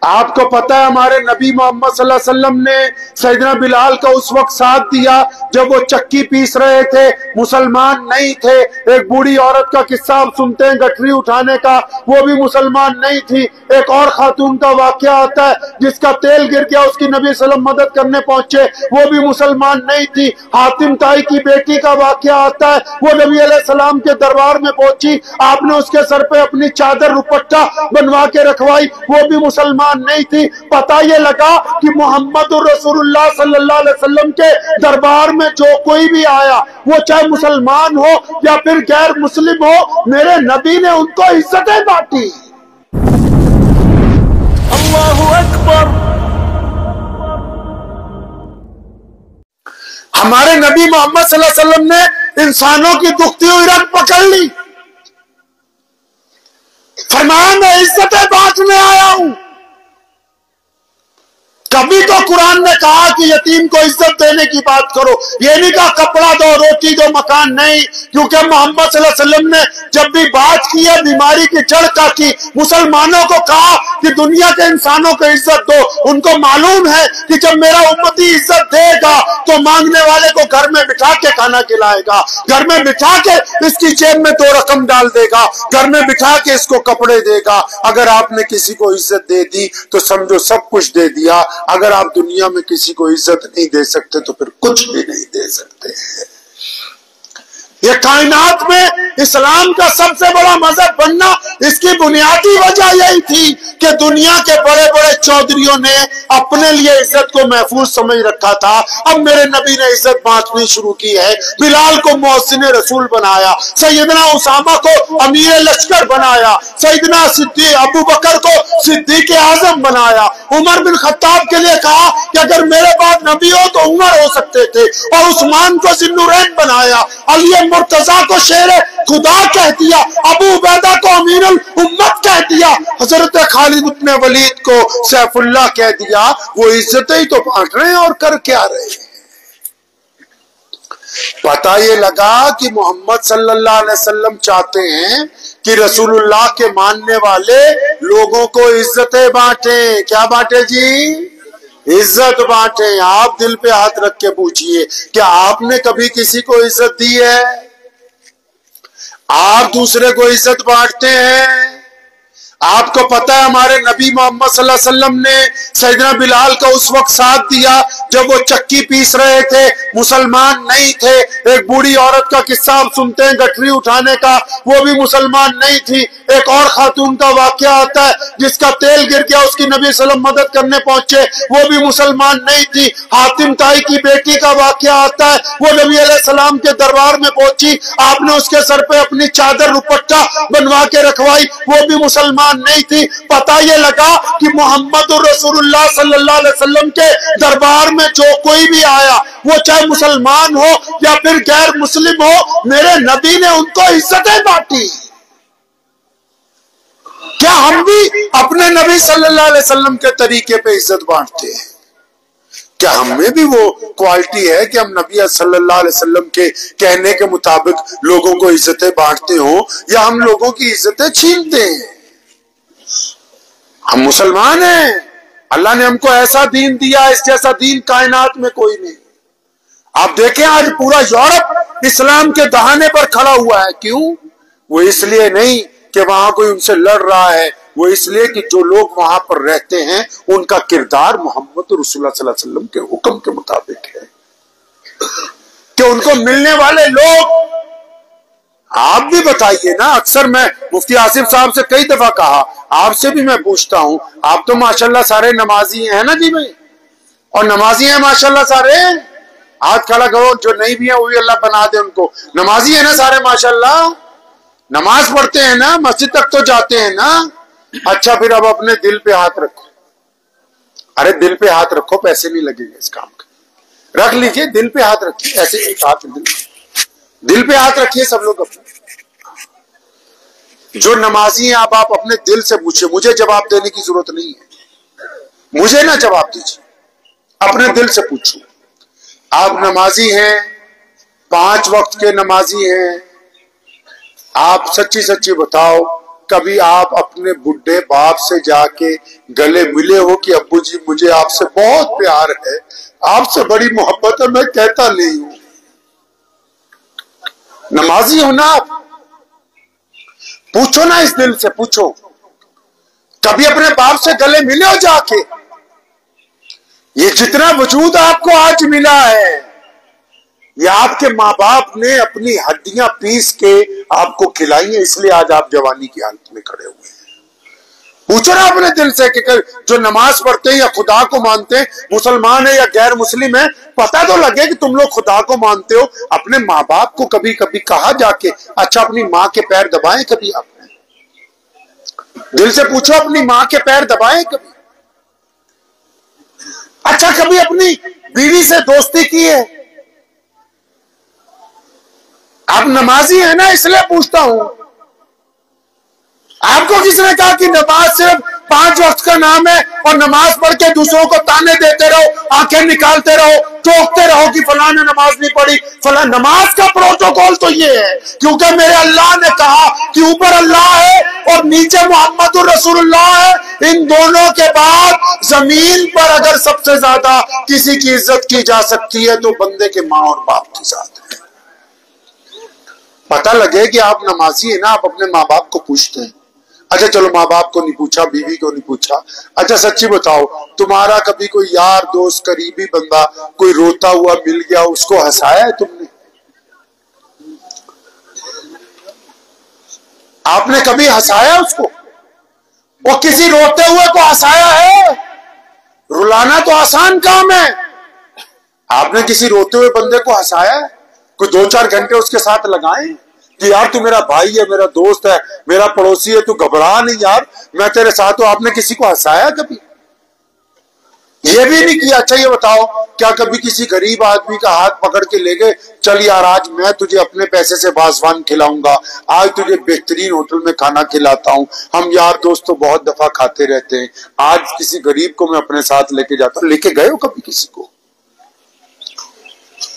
آپ کو پتا ہے ہمارے نبی محمد صلی اللہ علیہ وسلم نے سیدنا بلال کا اس وقت ساتھ دیا جب وہ چکی پیس رہے تھے، مسلمان نہیں تھے۔ ایک بوڑھی عورت کا قصہ آپ سنتے ہیں گٹری اٹھانے کا، وہ بھی مسلمان نہیں تھی۔ ایک اور خاتون کا واقعہ آتا ہے جس کا تیل گر گیا، اس کی نبی صلی اللہ علیہ وسلم مدد کرنے پہنچے، وہ بھی مسلمان نہیں تھی۔ حاتم طائی کی بیٹی کا واقعہ آتا ہے، وہ نبی علیہ السلام کے دربار میں پہنچی، آپ نے اس کے سر پہ اپنی چادر دوپٹہ بنوا کے رکھوائی، وہ بھی مسلمان نہیں تھی۔ پتہ یہ لگا کہ محمد رسول اللہ صلی اللہ علیہ وسلم کے دربار میں جو کوئی بھی آیا، وہ چاہے مسلمان ہو یا پھر غیر مسلم ہو، میرے نبی نے ان کو عزتیں بانٹی۔ اللہ اکبر۔ ہمارے نبی محمد صلی اللہ علیہ وسلم نے انسانوں کی دکھتی ہوئی رگ پکڑ لی، فرمایا میں عزتیں بانٹنے آیا ہوں۔ کبھی تو قرآن نے کہا کہ یتیم کو عزت دینے کی بات کرو، یہ نہیں کہا کپڑا دو، روٹی دو، مکان نہیں، کیونکہ محمد صلی اللہ علیہ وسلم نے جب بھی بات کی ہے بیماری کی جڑ کا کی، مسلمانوں کو کہا کہ دنیا کے انسانوں کو عزت دو۔ ان کو معلوم ہے کہ جب میرا امتی عزت دے گا تو مانگنے والے کو گھر میں بٹھا کے کھانا کھلائے گا، گھر میں بٹھا کے اس کی جیب میں 2 رقم ڈال دے گا، گھر میں بٹھا کے اس کو کپڑے دے گا۔ اگر آپ نے کسی کو عزت دے دی تو سمجھو سب کچھ دے دیا۔ اگر آپ دنیا میں کسی کو عزت نہیں دے سکتے تو پھر کچھ بھی نہیں دے سکتے۔ یہ کائنات میں اسلام کا سب سے بڑا مذہب بننا، اس کی بنیادی وجہ یہی تھی کہ دنیا کے بڑے بڑے چودھریوں نے اپنے لیے عزت کو محفوظ سمجھ رکھا تھا۔ اب میرے نبی نے عزت بانٹنی شروع کی ہے، بلال کو محسن رسول بنایا، سیدنا اسامہ کو امیر لشکر بنایا، سیدنا صدیق ابو بکر کو صدیق اعظم بنایا، عمر بن خطاب کے لیے کہا کہ اگر میرے بعد نبی ہو تو عمر ہو سکتے تھے، اور عثمان کو ذی النورین بنایا، علی مرتضیٰ کو شیر خدا کہہ دیا، ابو عبیدہ کو امیر الامت کہہ دیا، حضرت خالد بن ولید کو سیف اللہ کہہ دیا۔ وہ عزتیں ہی تو بانٹ رہے ہیں اور کر کیا رہے ہیں۔ پتہ یہ لگا کہ محمد صلی اللہ علیہ وسلم چاہتے ہیں کہ رسول اللہ کے ماننے والے لوگوں کو عزتیں بانٹیں۔ کیا بانٹے جی؟ عزت بانٹیں۔ آپ دل پہ ہاتھ رکھ کے پوچھئے، کیا آپ نے کبھی کسی کو عزت دی ہے؟ آپ دوسرے کو عزت بانٹتے ہیں؟ آپ کو پتا ہے ہمارے نبی محمد صلی اللہ علیہ وسلم نے سیدنا بلال کا اس وقت ساتھ دیا جب وہ چکی پیس رہے تھے، مسلمان نہیں تھے۔ ایک بوڑھی عورت کا قصہ آپ سنتے ہیں گٹری اٹھانے کا، وہ بھی مسلمان نہیں تھی۔ ایک اور خاتون کا واقعہ آتا ہے جس کا تیل گر گیا، اس کی نبی صلی اللہ علیہ وسلم مدد کرنے پہنچے، وہ بھی مسلمان نہیں تھی۔ حاتم طائی کی بیٹی کا واقعہ آتا ہے، وہ نبی علیہ السلام کے دربار میں پہنچی، آپ نے اس کے سر پہ اپنی چادر دوپٹہ بنوا کے رکھوائی، وہ بھی مسلمان نہیں تھی۔ پتہ یہ لگا کہ محمد رسول اللہ صلی اللہ علیہ وسلم کے دربار میں جو کوئی بھی آیا، وہ چاہے مسلمان ہو یا پھر غیر مسلم ہو، میرے نبی نے ان کو عزتیں بانٹی۔ کیا ہم بھی اپنے نبی صلی اللہ علیہ وسلم کے طریقے پہ عزت بانٹتے ہیں؟ کیا ہم میں بھی وہ کوالٹی ہے کہ ہم نبی صلی اللہ علیہ وسلم کے کہنے کے مطابق لوگوں کو عزتیں بانٹتے ہوں، یا ہم لوگوں کی عزتیں چھینتے ہیں؟ ہم مسلمان ہیں، اللہ نے ہم کو ایسا دین دیا، اس جیسا دین کائنات میں کوئی نہیں۔ آپ دیکھیں آج پورا یورپ اسلام کے دہانے پر کھڑا ہوا ہے۔ کیوں؟ وہ اس لیے نہیں کہ وہاں کوئی ان سے لڑ رہا ہے، وہ اس لیے کہ جو لوگ وہاں پر رہتے ہیں ان کا کردار محمد رسول اللہ صلی اللہ علیہ وسلم کے حکم کے مطابق ہے، کہ ان کو ملنے والے لوگ، آپ بھی بتائیے نا۔ اکثر میں مفتی آصف صاحب سے کئی دفعہ کہا، آپ سے بھی میں پوچھتا ہوں، آپ تو ماشاءاللہ سارے نمازی ہیں نا جی بھائی، اور نمازی ہیں ماشاءاللہ سارے، ہاتھ کھڑا کرو، جو نہیں بھی ہیں وہ بھی اللہ بنا دے ان کو، نمازی ہیں نا سارے ماشاءاللہ، نماز پڑھتے ہیں نا، مسجد تک تو جاتے ہیں نا۔ اچھا پھر اب اپنے دل پہ ہاتھ رکھو۔ ارے دل پہ ہاتھ رکھو، پیسے نہیں لگیں گے اس کام کا، رکھ لیجئے، دل پہ ہاتھ رکھیے، ایسے ایک ہاتھ دل پہ ہاتھ رکھیے سب لوگ اپنے۔ جو نمازی ہیں آپ اپنے دل سے پوچھیں، مجھے جواب دینے کی ضرورت نہیں ہے، مجھے نہ جواب دیجیے، اپنے دل سے پوچھو۔ آپ نمازی ہیں، 5 وقت کے نمازی ہیں، آپ سچی سچی بتاؤ، کبھی آپ اپنے بڈھے باپ سے جا کے گلے ملے ہو کہ ابو جی مجھے آپ سے بہت پیار ہے، آپ سے بڑی محبت ہے، میں کہتا نہیں ہوں؟ نمازی ہو نا آپ، پوچھو نا اس دل سے، پوچھو کبھی اپنے باپ سے گلے ملے ہو جا کے؟ یہ جتنا وجود آپ کو آج ملا ہے، یہ آپ کے ماں باپ نے اپنی ہڈیاں پیس کے آپ کو کھلائی ہیں، اس لیے آج آپ جوانی کی حالت میں کھڑے ہوئے ہیں۔ پوچھو نا اپنے دل سے کہ جو نماز پڑھتے ہیں یا خدا کو مانتے ہیں، مسلمان ہے یا غیر مسلم ہے، پتہ تو لگے کہ تم لوگ خدا کو مانتے ہو۔ اپنے ماں باپ کو کبھی کبھی کہا جا کے اچھا اپنی ماں کے پیر دبائیں کبھی؟ آپ نے دل سے پوچھو، اپنی ماں کے پیر دبائیں کبھی؟ اچھا کبھی اپنی بیوی سے دوستی کی ہے؟ آپ نمازی ہیں نا، اس لیے پوچھتا ہوں، آپ کو کس نے کہا کہ نماز صرف 5 وقت کا نام ہے اور نماز پڑھ کے دوسروں کو تانے دیتے رہو، آنکھیں نکالتے رہو، ٹوکتے رہو کہ فلاں نے نماز نہیں پڑھی فلاں؟ نماز کا پروٹوکول تو یہ ہے، کیونکہ میرے اللہ نے کہا کہ اوپر اللہ ہے اور نیچے محمد الرسول اللہ ہے، ان دونوں کے بعد زمین پر اگر سب سے زیادہ کسی کی عزت کی جا سکتی ہے تو بندے کے ماں اور باپ کی ذات ہے۔ پتہ لگے کہ آپ نمازی ہیں نا، آپ اپنے ماں باپ کو پوچھتے ہیں۔ اچھا چلو ماں باپ کو نہیں پوچھا، بیوی کو نہیں پوچھا، اچھا سچی بتاؤ، تمہارا کبھی کوئی یار دوست قریبی بندہ کوئی روتا ہوا مل گیا، اس کو ہنسایا ہے تم نے؟ آپ نے کبھی ہنسایا اس کو؟ وہ کسی روتے ہوئے کو ہنسایا ہے؟ رلانا تو آسان کام ہے، آپ نے کسی روتے ہوئے بندے کو ہنسایا ہے؟ کوئی 2-4 گھنٹے اس کے ساتھ لگائیں کہ یار تو میرا بھائی ہے، میرا دوست ہے، میرا پڑوسی ہے، تو گھبرا نہیں یار، میں تیرے ساتھ ہوں۔ آپ نے کسی کو ہنسایا کبھی؟ یہ بھی نہیں کیا۔ اچھا یہ بتاؤ، کیا کبھی کسی غریب آدمی کا ہاتھ پکڑ کے لے گئے، چل یار آج میں تجھے اپنے پیسے سے وازوان کھلاؤں گا، آج تجھے بہترین ہوٹل میں کھانا کھلاتا ہوں، ہم یار دوست تو بہت دفعہ کھاتے رہتے ہیں، آج کسی غریب کو میں اپنے ساتھ لے کے جاتا ہوں؟ لے کے گئے ہو کبھی کسی کو؟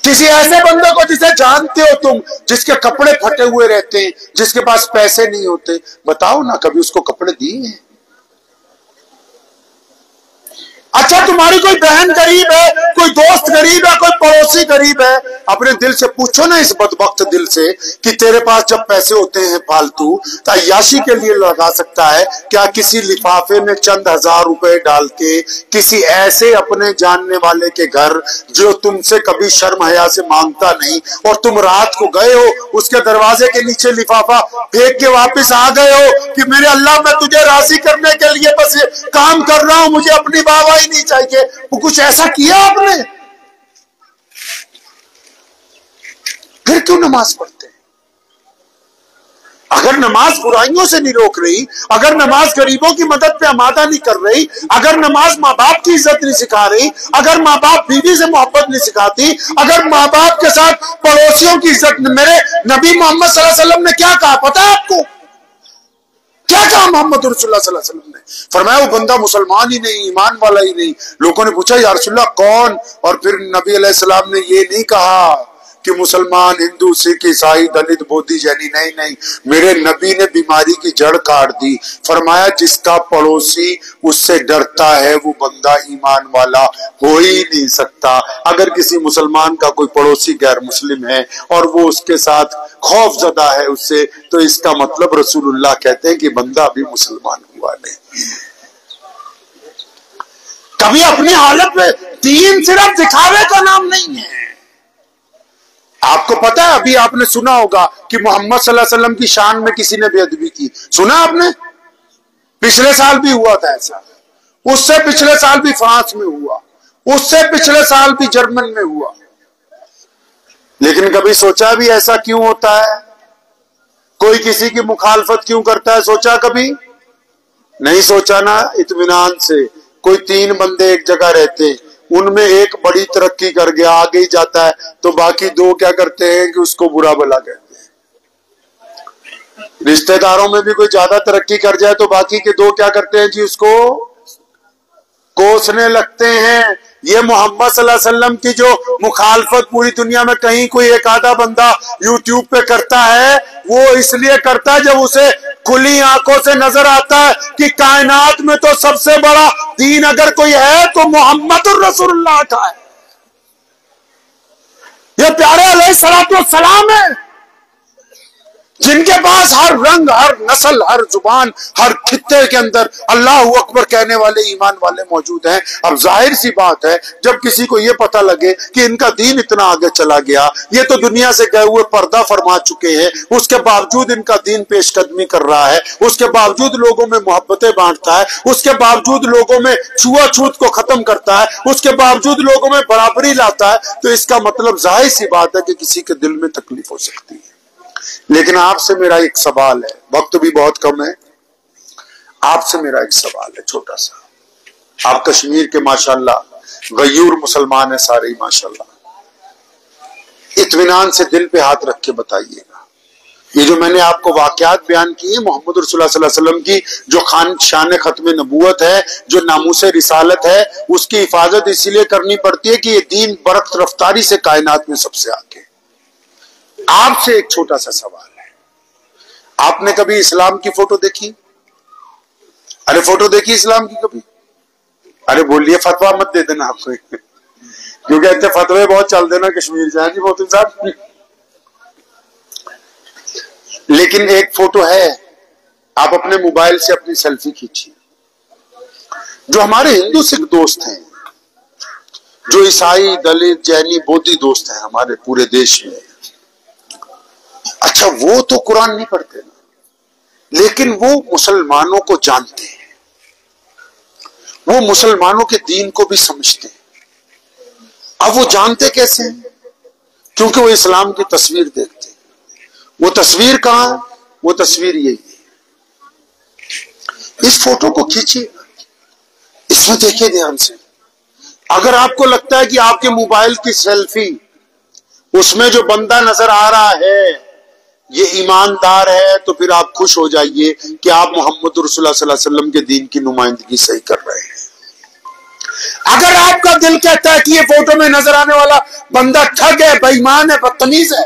کسی ایسے بندے کو جسے جانتے ہو تم، جس کے کپڑے پھٹے ہوئے رہتے ہیں، جس کے پاس پیسے نہیں ہوتے، بتاؤ نا کبھی اس کو کپڑے دیے ہیں؟ اچھا تمہاری کوئی بہن غریب ہے، کوئی دوست غریب ہے، کوئی پڑوسی غریب ہے، اپنے دل سے پوچھو نا، اس بدبخت دل سے، کہ تیرے پاس جب پیسے ہوتے ہیں فالتو تو عیاشی کے لیے لگا سکتا ہے، کیا کسی لفافے میں چند ہزار روپے ڈال کے کسی ایسے اپنے جاننے والے کے گھر جو تم سے کبھی شرم حیا سے مانگتا نہیں، اور تم رات کو گئے ہو، اس کے دروازے کے نیچے لفافہ پھینک کے واپس آ گئے ہو کہ میرے اللہ میں تجھے راضی کرنے کے لیے بس یہ کام کر رہا ہوں، مجھے اپنی واہ نہیں چاہیے؟ وہ کچھ ایسا کیا آپ نے؟ پھر کیوں نماز پڑھتے ہیں؟ اگر نماز برائیوں سے نہیں روک رہی، اگر نماز غریبوں کی مدد پہ آمادہ نہیں کر رہی، اگر نماز ماں باپ کی عزت نہیں سکھا رہی، اگر ماں باپ بیوی سے محبت نہیں سکھاتی، اگر ماں باپ کے ساتھ پڑوسیوں کی عزت، میرے نبی محمد صلی اللہ علیہ وسلم نے کیا کہا پتا ہے آپ کو؟ کیا کہا محمد رسول اللہ صلی اللہ علیہ وسلم نے؟ فرمایا وہ بندہ مسلمان ہی نہیں، ایمان والا ہی نہیں۔ لوگوں نے پوچھا یا رسول اللہ کون؟ اور پھر نبی علیہ السلام نے یہ نہیں کہا کہ مسلمان، ہندو، سکھ، عیسائی، دلت، بودھی، جینی، نہیں، میرے نبی نے بیماری کی جڑ کاٹ دی۔ فرمایا جس کا پڑوسی اس سے ڈرتا ہے وہ بندہ ایمان والا ہو ہی نہیں سکتا۔ اگر کسی مسلمان کا کوئی پڑوسی غیر مسلم ہے اور وہ اس کے ساتھ خوف زدہ ہے اس سے، تو اس کا مطلب رسول اللہ کہتے ہیں کہ بندہ ابھی مسلمان ہوا نہیں۔ کبھی اپنی حالت میں دین صرف دکھاوے کا نام نہیں ہے۔ آپ کو پتا ہے ابھی آپ نے سنا ہوگا کہ محمد صلی اللہ علیہ وسلم کی شان میں کسی نے بے ادبی کی، سنا آپ نے؟ پچھلے سال بھی ہوا تھا ایسا، اس سے پچھلے سال بھی فرانس میں ہوا، اس سے پچھلے سال بھی جرمن میں ہوا۔ لیکن کبھی سوچا بھی ایسا کیوں ہوتا ہے؟ کوئی کسی کی مخالفت کیوں کرتا ہے؟ سوچا کبھی؟ نہیں سوچا نا؟ اطمینان سے کوئی 3 بندے ایک جگہ رہتے، ان میں ایک بڑی ترقی کر گیا، آگے ہی جاتا ہے، تو باقی 2 کیا کرتے ہیں کہ اس کو برا بھلا کہتے ہیں۔ رشتہ داروں میں بھی کوئی زیادہ ترقی کر جائے تو باقی کے 2 کیا کرتے ہیں جی؟ اس کو کوسنے لگتے ہیں یہ محمد صلی اللہ علیہ وسلم کی جو مخالفت پوری دنیا میں کہیں کوئی ایک آدھا بندہ یوٹیوب پہ کرتا ہے، وہ اس لیے کرتا ہے جب اسے کھلی آنکھوں سے نظر آتا ہے کہ کائنات میں تو سب سے بڑا دین اگر کوئی ہے تو محمد الرسول اللہ کا ہے، یہ پیارے علیہ الصلوۃ والسلام ہے، جن کے پاس ہر رنگ، ہر نسل، ہر زبان، ہر خطے کے اندر اللہ اکبر کہنے والے ایمان والے موجود ہیں۔ اب ظاہر سی بات ہے جب کسی کو یہ پتہ لگے کہ ان کا دین اتنا آگے چلا گیا، یہ تو دنیا سے گئے ہوئے پردہ فرما چکے ہیں، اس کے باوجود ان کا دین پیش قدمی کر رہا ہے، اس کے باوجود لوگوں میں محبتیں بانٹتا ہے، اس کے باوجود لوگوں میں چھوا چھوت کو ختم کرتا ہے، اس کے باوجود لوگوں میں برابری لاتا ہے، تو اس کا مطلب ظاہر سی بات ہے کہ کسی کے دل میں تکلیف ہو سکتی ہے۔ لیکن آپ سے میرا ایک سوال ہے، وقت بھی بہت کم ہے، آپ سے میرا ایک سوال ہے چھوٹا سا۔ آپ کشمیر کے ماشاءاللہ غیور مسلمان ہیں سارے ہی ماشاءاللہ، اطمینان سے دل پہ ہاتھ رکھ کے بتائیے گا، یہ جو میں نے آپ کو واقعات بیان کی ہیں محمد رسول اللہ صلی اللہ علیہ وسلم کی، جو شان ختم نبوت ہے، جو ناموس رسالت ہے، اس کی حفاظت اسی لیے کرنی پڑتی ہے کہ یہ دین برقت رفتاری سے کائنات میں سب سے آگے۔ آپ سے ایک چھوٹا سا سوال ہے، آپ نے کبھی اسلام کی فوٹو دیکھی؟ ارے فوٹو دیکھی اسلام کی کبھی؟ ارے بولیے، فتویٰ مت دے دینا آپ کو، کیونکہ اتنے فتوے بہت چل دینا کشمیر سے، جی محترم صاحب۔ لیکن ایک فوٹو ہے، آپ اپنے موبائل سے اپنی سیلفی کھینچیے، جو ہمارے ہندو سکھ دوست ہیں، جو عیسائی، دلت، جینی، بودھی دوست ہیں ہمارے پورے دیش میں، اچھا وہ تو قرآن نہیں پڑھتے نا، لیکن وہ مسلمانوں کو جانتے ہیں، وہ مسلمانوں کے دین کو بھی سمجھتے ہیں۔ اب وہ جانتے کیسے ہیں؟ کیونکہ وہ اسلام کی تصویر دیکھتے ہیں۔ وہ تصویر کہاں ہے؟ وہ تصویر یہی ہے۔ اس فوٹو کو کھینچیے، اس میں دیکھیے دھیان سے، اگر آپ کو لگتا ہے کہ آپ کے موبائل کی سیلفی، اس میں جو بندہ نظر آ رہا ہے یہ ایماندار ہے، تو پھر آپ خوش ہو جائیے کہ آپ محمد رسول اللہ صلی اللہ علیہ وسلم کے دین کی نمائندگی صحیح کر رہے ہیں۔ اگر آپ کا دل کہتا ہے کہ یہ فوٹو میں نظر آنے والا بندہ ٹھگ ہے، بے ایمان ہے، بدتمیز ہے،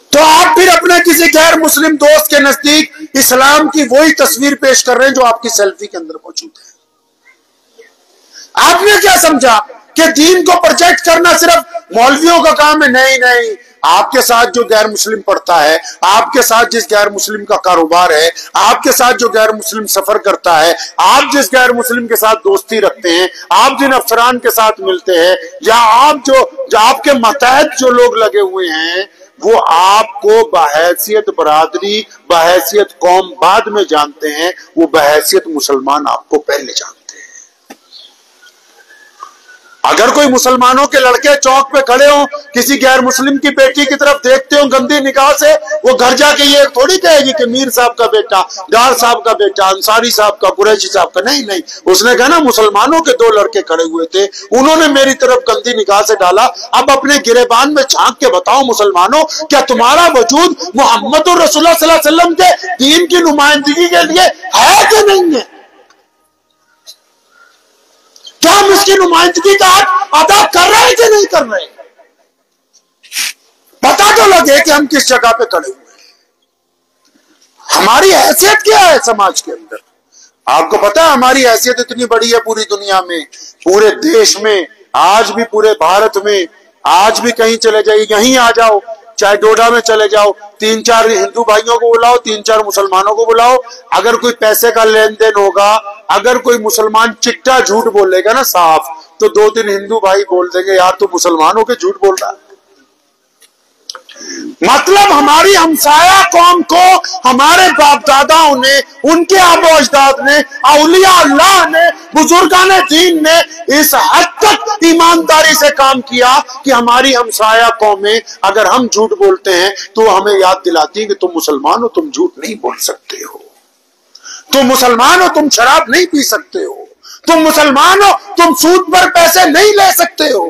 تو آپ پھر اپنے کسی غیر مسلم دوست کے نزدیک اسلام کی وہی تصویر پیش کر رہے ہیں جو آپ کی سیلفی کے اندر موجود ہے۔ آپ نے کیا سمجھا کہ دین کو پروجیکٹ کرنا صرف مولویوں کا کام ہے؟ نہیں نہیں، آپ کے ساتھ جو غیر مسلم پڑھتا ہے، آپ کے ساتھ جس غیر مسلم کا کاروبار ہے، آپ کے ساتھ جو غیر مسلم سفر کرتا ہے، آپ جس غیر مسلم کے ساتھ دوستی رکھتے ہیں، آپ جن افسران کے ساتھ ملتے ہیں، یا آپ جو آپ کے ماتحت جو لوگ لگے ہوئے ہیں، وہ آپ کو بحیثیت برادری، بحیثیت قوم بعد میں جانتے ہیں، وہ بحیثیت مسلمان آپ کو پہلے جانتے ہیں۔ اگر کوئی مسلمانوں کے لڑکے چوک پہ کھڑے ہوں، کسی غیر مسلم کی بیٹی کی طرف دیکھتے ہوں گندی نگاہ سے، وہ گھر جا کے یہ تھوڑی کہے گی کہ میر صاحب کا بیٹا، ڈار صاحب کا بیٹا، انصاری صاحب کا، قریشی صاحب کا۔ نہیں نہیں، اس نے کہا نا مسلمانوں کے دو لڑکے کھڑے ہوئے تھے، انہوں نے میری طرف گندی نگاہ سے ڈالا، اب اپنے گریبان میں جھانک کے بتاؤ مسلمانوں، کیا تمہارا وجود محمد رسول اللہ صلی اللہ علیہ وسلم کے دین کی نمائندگی کے لیے ہے کہ نہیں ہے؟ کیا ہم اس کی نمائندگی کا حق ادا کر رہے ہیں کہ نہیں کر رہے؟ پتا تو لگے کہ ہم کس جگہ پہ کھڑے ہوئے ہیں، ہماری حیثیت کیا ہے سماج کے اندر۔ آپ کو پتا ہے ہماری حیثیت اتنی بڑی ہے پوری دنیا میں، پورے دیش میں، آج بھی پورے بھارت میں، آج بھی کہیں چلے جائیے، یہیں آ جاؤ، چاہے ڈوڈا میں چلے جاؤ، 3-4 ہندو بھائیوں کو بلاؤ، 3-4 مسلمانوں کو بلاؤ، اگر کوئی پیسے کا لین دین ہوگا، اگر کوئی مسلمان چٹا جھوٹ بولے گا نا صاف، تو 2-3 ہندو بھائی بول دیں گے یار تو مسلمانوں کے جھوٹ بول رہا ہے۔ مطلب ہماری ہمسایہ قوم کو ہمارے باپ داداؤں نے، ان کے آبا و اجداد نے، اولیاء اللہ نے، بزرگان دین نے اس حد تک ایمانداری سے کام کیا کہ ہماری ہمسایہ قومیں اگر ہم جھوٹ بولتے ہیں تو ہمیں یاد دلاتی ہیں کہ تم مسلمان ہو، تم جھوٹ نہیں بول سکتے ہو، تم مسلمان ہو، تم شراب نہیں پی سکتے ہو، تم مسلمان ہو، تم سود پر پیسے نہیں لے سکتے ہو،